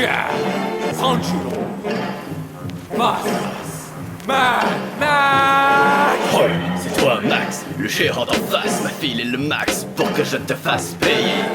Cher Sanjuro, Max, Mad Max. Oh, c'est toi Max, le gérant d'en face m'a filé le max pour que je te fasse payer.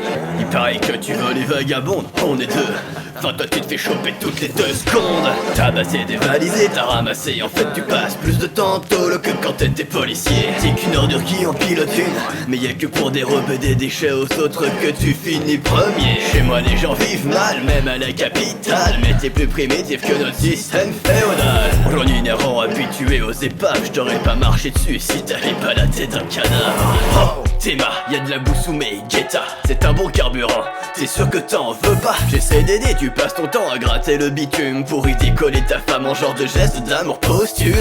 Il paraît que tu veux les vagabondes, on est deux. Enfin toi tu te fais choper toutes les 2 secondes. T'as bassé, dévalisé, t'as ramassé. En fait tu passes plus de temps en tôle que quand t'étais policier. T'es qu'une ordure qui en pilote une, mais y'a que pour dérober des déchets aux autres que tu finis premier. Chez moi les gens vivent mal, même à la capitale, mais t'es plus primitif que notre système féodal. J'en inhérent habitué aux épaves, j't'aurais pas marché dessus si t'avais pas la tête d'un cadavre. Oh, Théma, y'a de la boue sous mes guettas, c'est un bon carburant, t'es sûr que t'en veux pas? J'essaie d'aider, tu passes ton temps à gratter le bitume pour y décoller ta femme en genre de geste d'amour posthume.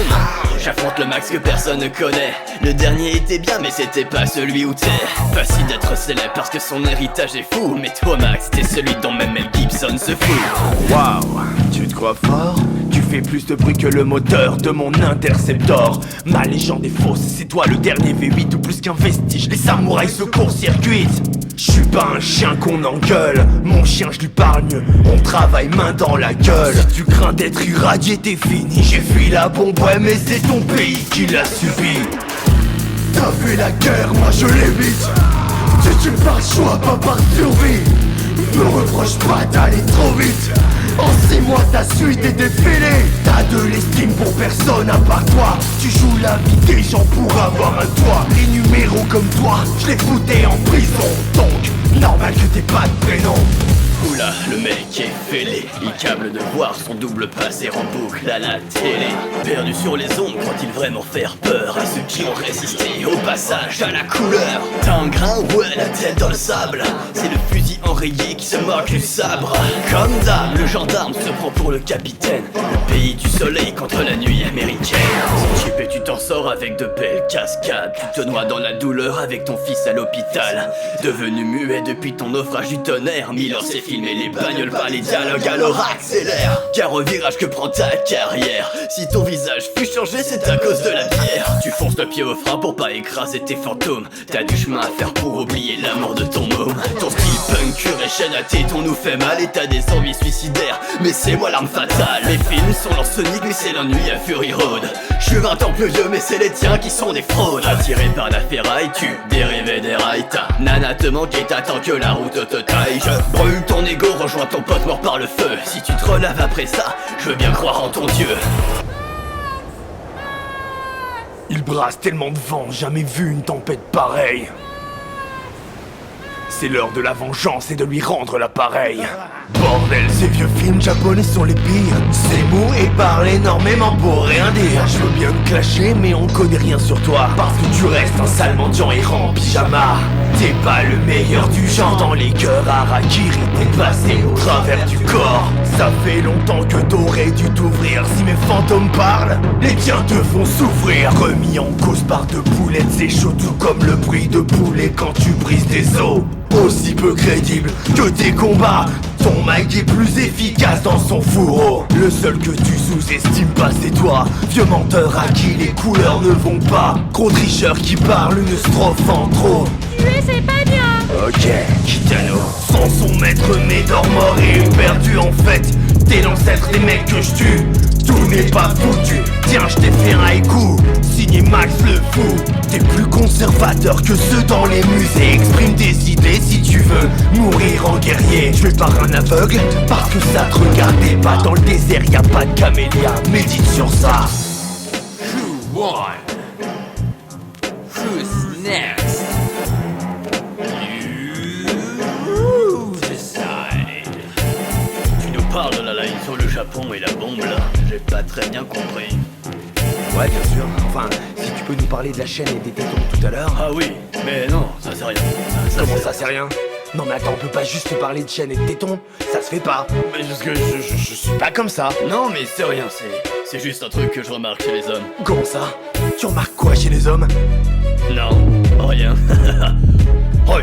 J'affronte le Max que personne ne connaît, le dernier était bien mais c'était pas celui où t'es. Facile d'être célèbre parce que son héritage est fou, mais toi Max, t'es celui dont même Mel Gibson se fout. Waouh, tu te crois fort? Tu fais plus de bruit que le moteur de mon Interceptor. Ma légende est fausse, c'est toi le dernier V8 ou plus qu'un vestige. Les samouraïs se court-circuitent. Je suis pas un chien qu'on engueule, mon chien je lui parle mieux, on travaille main dans la gueule. Si tu crains d'être irradié t'es fini, j'ai fui la bombe, ouais mais c'est ton pays qui l'a subi. T'as fait la guerre, moi je l'évite. C'est une par choix, pas par survie. Me reproche pas d'aller trop vite. En 6 mois ta suite est défilée. T'as de l'estime pour personne à part toi. Tu joues la vie des gens pour avoir un toit. Les numéros comme toi, je les foutais en prison. Donc, normal que t'aies pas de prénom. Oula, le mec est fêlé, il câble de voir son double passer en boucle à la télé. Perdu sur les ondes, croit-il vraiment faire peur à ceux qui ont résisté au passage à la couleur? T'as un grain, ouais, la tête dans le sable, c'est le fusil enrayé qui se moque du sabre. Comme d'hab, le gendarme se prend pour le capitaine, le pays du soleil contre la nuit américaine. C'est cheap et tu t'en sors avec de belles cascades, tu te noies dans la douleur avec ton fils à l'hôpital. Devenu muet depuis ton naufrage du tonnerre, Miller s'est filmé les bagnoles par les dialogues, alors accélère. Car au virage que prend ta carrière, si ton visage fut changé c'est à cause de la bière. Tu fonces le pied au frein pour pas écraser tes fantômes, t'as du chemin à faire pour oublier l'amour de ton môme. Ton style punk et chaîne à téton nous fait mal et t'as des envies suicidaires, mais c'est moi l'arme fatale. Les films sont leurs Sonic mais c'est l'ennui à Fury Road. Je suis 20 ans plus vieux mais c'est les tiens qui sont des fraudes. Attiré par la ferraille, tu dérivé des rails, ta nana te manque et t'attends que la route te taille. Je brûle ton ego, rejoins ton pote mort par le feu. Si tu te relaves après ça, je veux bien croire en ton dieu. Il brasse tellement de vent, jamais vu une tempête pareille. C'est l'heure de la vengeance et de lui rendre l'appareil. Bordel, ces vieux films japonais sont les pires. C'est mou et parle énormément pour rien dire. Je veux bien te clasher mais on connaît rien sur toi, parce que tu restes un sale mendiant errant en pyjama. T'es pas le meilleur du genre dans les cœurs harakiri. T'es passé au travers du corps. Ça fait longtemps que t'aurais dû t'ouvrir. Si mes fantômes parlent, les tiens te font souffrir. Remis en cause par deux boulettes, c'est chaud tout comme le bruit de poulet quand tu brises des os. Aussi peu crédible que tes combats, ton mic est plus efficace dans son fourreau. Le seul que tu sous-estimes pas c'est toi, vieux menteur à qui les couleurs ne vont pas. Gros tricheur qui parle une strophe en trop. Tuer c'est pas bien. Ok, Kitano, sans son maître Médor mort et perdu en fait. T'es l'ancêtre des mecs que je tue, tout n'est pas foutu. Tiens, je t'ai fait un haïku, signé Max le fou. T'es plus conservateur que ceux dans les musées. Exprime tes idées si tu veux mourir en guerrier. Je vais par un aveugle parce que ça te regardait pas. Dans le désert y a pas de camélia, médite sur ça. Who won? Who's next? You decide. Tu nous parles de la ligne sur le Japon et la bombe là, j'ai pas très bien compris. Ouais, bien sûr. Enfin, si tu peux nous parler de la chaîne et des tétons tout à l'heure. Ah oui, mais non, ça c'est rien. Comment ça, c'est rien? Non mais attends, on peut pas juste parler de chaîne et de tétons, ça se fait pas. Mais parce que Je suis pas comme ça. Non mais c'est rien, c'est juste un truc que je remarque chez les hommes. Comment ça? Tu remarques quoi chez les hommes? Non, rien. Hoi,